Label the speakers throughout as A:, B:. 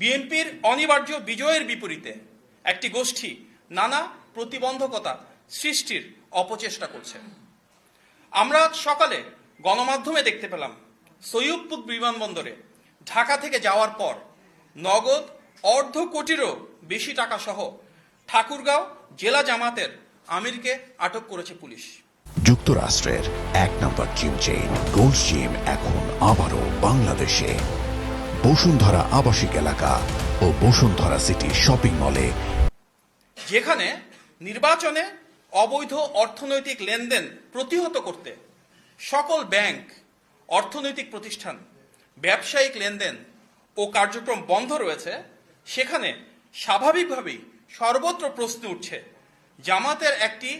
A: বিএনপির অনিবার্য বিজয়ের বিপরীতে একটি গোষ্ঠী নানা প্রতিবন্ধকতা সৃষ্টির অপচেষ্টা করছে। আমরা আজ সকালে গণমাধ্যমে দেখতে পেলাম সৈয়দপুর বিমানবন্দরে ঢাকা থেকে যাওয়ার পর নগদ অর্ধ কোটিরও বেশি টাকা সহ ঠাকুরগাঁও জেলা জামাতের আমিরকে আটক করেছে পুলিশ।
B: যুক্তরাষ্ট্রের এক নম্বর জিম চেইন গোল্ড জিম এখন আবারও বাংলাদেশে। বসুন্ধরা আবাসিক এলাকা ও বসুন্ধরা সিটি শপিং মলে,
A: যেখানে নির্বাচনে অবৈধ অর্থনৈতিক লেনদেন প্রতিহত করতে সকল ব্যাংক, অর্থনৈতিক প্রতিষ্ঠান, ব্যবসায়িক লেনদেন ও কার্যক্রম বন্ধ রয়েছে, সেখানে স্বাভাবিকভাবেই সর্বত্র প্রশ্ন উঠছে জামাতের একটি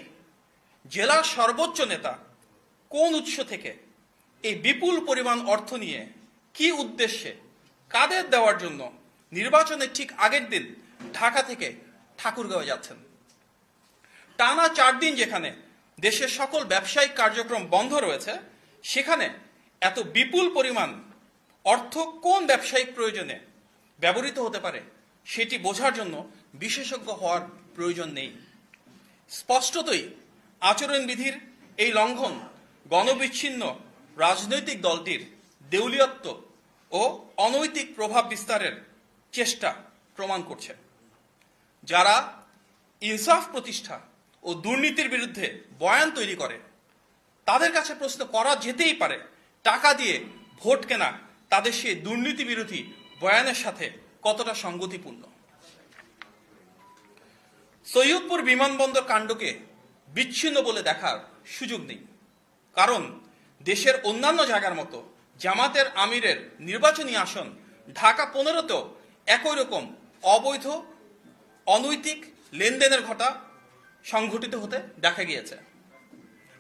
A: জেলার সর্বোচ্চ নেতা কোন উৎস থেকে এই বিপুল পরিমাণ অর্থ নিয়ে কি উদ্দেশ্যে, কাদের দেওয়ার জন্য নির্বাচনের ঠিক আগের দিন ঢাকা থেকে ঠাকুরগাঁও যাচ্ছেন। টানা 4 দিন যেখানে দেশের সকল ব্যবসায়িক কার্যক্রম বন্ধ রয়েছে, সেখানে এত বিপুল পরিমাণ অর্থ কোন ব্যবসায়িক প্রয়োজনে ব্যবহৃত হতে পারে সেটি বোঝার জন্য বিশেষজ্ঞ হওয়ার প্রয়োজন নেই। স্পষ্টতই আচরণবিধির এই লঙ্ঘন গণবিচ্ছিন্ন রাজনৈতিক দলটির দেউলিয়ত্ব ও অনৈতিক প্রভাব বিস্তারের চেষ্টা প্রমাণ করছে। যারা ইনসাফ প্রতিষ্ঠা ও দুর্নীতির বিরুদ্ধে বয়ান তৈরি করে, তাদের কাছে প্রশ্ন করা যেতেই পারে টাকা দিয়ে ভোট কেনা তাদের সেই দুর্নীতি বিরোধী বয়ানের সাথে কতটা সঙ্গতিপূর্ণ। সৈয়দপুর বিমানবন্দর কাণ্ডকে বিচ্ছিন্ন বলে দেখার সুযোগ নেই, কারণ দেশের অন্যান্য জায়গার মতো জামাতের আমিরের নির্বাচনী আসন ঢাকা 15তেও একই রকম অবৈধ অনৈতিক লেনদেনের ঘটা সংঘটিত হতে দেখা গিয়েছে।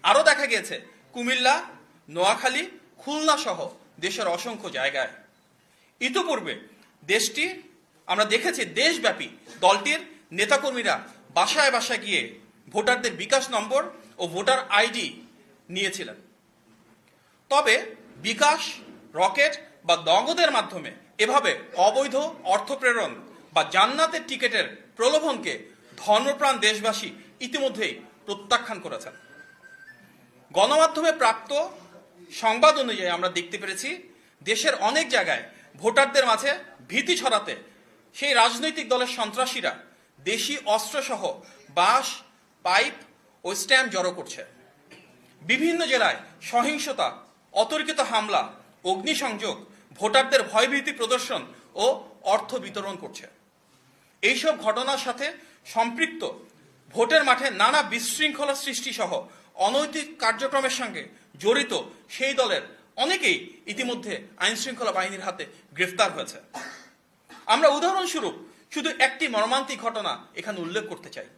A: আরও দেখা গিয়েছে কুমিল্লা, নোয়াখালী, খুলনা সহ দেশের অসংখ্য জায়গায়। ইতিপূর্বে দেশটি আমরা দেখেছি দেশব্যাপী দলটির নেতাকর্মীরা বাসায় বাসায় গিয়ে ভোটারদের বিকাশ নম্বর ও ভোটার আইডি নিয়েছিলেন। তবে বিকাশ, রকেট বা নগদের মাধ্যমে এভাবে অবৈধ অর্থ প্রেরণ বা জান্নাতের টিকিটের প্রলোভনকে ধর্মপ্রাণ দেশবাসী ইতিমধ্যেই প্রত্যাখ্যান করেছেন। গণমাধ্যমে প্রাপ্ত সংবাদ অনুযায়ী আমরা দেখতে পেরেছি দেশের অনেক জায়গায় ভোটারদের মাঝে ভীতি ছড়াতে সেই রাজনৈতিক দলের সন্ত্রাসীরা দেশি অস্ত্রসহ বাঁশ, পাইপ ও স্ট্যাম্প জড়ো করছে। বিভিন্ন জেলায় সহিংসতা, অতর্কিত হামলা, অগ্নিসংযোগ, ভোটারদের ভয়ভীতি প্রদর্শন ও অর্থ বিতরণ করছে। এইসব ঘটনার সাথে সম্পৃক্ত ভোটের মাঠে নানা বিশৃঙ্খলা সৃষ্টি সহ অনৈতিক কার্যক্রমের সঙ্গে জড়িত সেই দলের অনেকেই ইতিমধ্যে আইনশৃঙ্খলা বাহিনীর হাতে গ্রেফতার হয়েছে। আমরা উদাহরণস্বরূপ শুধু একটি মর্মান্তিক ঘটনা এখানে উল্লেখ করতে চাই।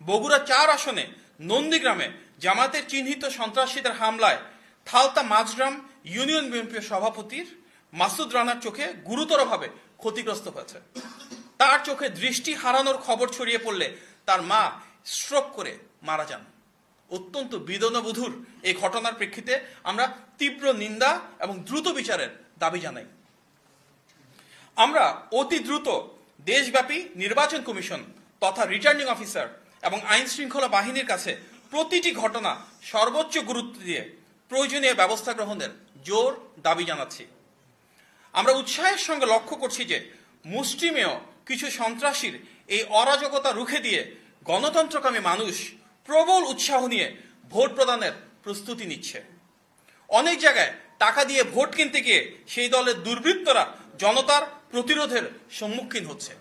A: বগুড়া 4 আসনে নন্দীগ্রামে জামাতের চিহ্নিত সন্ত্রাসীদের হামলায় থালতা মাঝগ্রাম ইউনিয়ন বিএনপির সভাপতির মাসুদ রানার চোখে গুরুতরভাবে ক্ষতিগ্রস্ত হয়েছে। তার চোখে দৃষ্টি হারানোর খবর ছড়িয়ে পড়লে তার মা স্ট্রোক করে মারা যান। অত্যন্ত বেদনাবহুল এই ঘটনার প্রেক্ষিতে আমরা তীব্র নিন্দা এবং দ্রুত বিচারের দাবি জানাই। আমরা অতি দ্রুত দেশব্যাপী নির্বাচন কমিশন তথা রিটার্নিং অফিসার এবং আইন শৃঙ্খলা বাহিনীর কাছে প্রতিটি ঘটনা সর্বোচ্চ গুরুত্ব দিয়ে প্রয়োজনীয় ব্যবস্থা গ্রহণের জোর দাবি জানাচ্ছি। আমরা উৎসাহের সঙ্গে লক্ষ্য করছি যে মুষ্টিমেয় কিছু সন্ত্রাসীর এই অরাজকতা রুখে দিয়ে গণতন্ত্রকামী মানুষ প্রবল উৎসাহ নিয়ে ভোট প্রদানের প্রস্তুতি নিচ্ছে। অনেক জায়গায় টাকা দিয়ে ভোট কিনতে গিয়ে সেই দলের দুর্বৃত্তরা জনতার প্রতিরোধের সম্মুখীন হচ্ছে।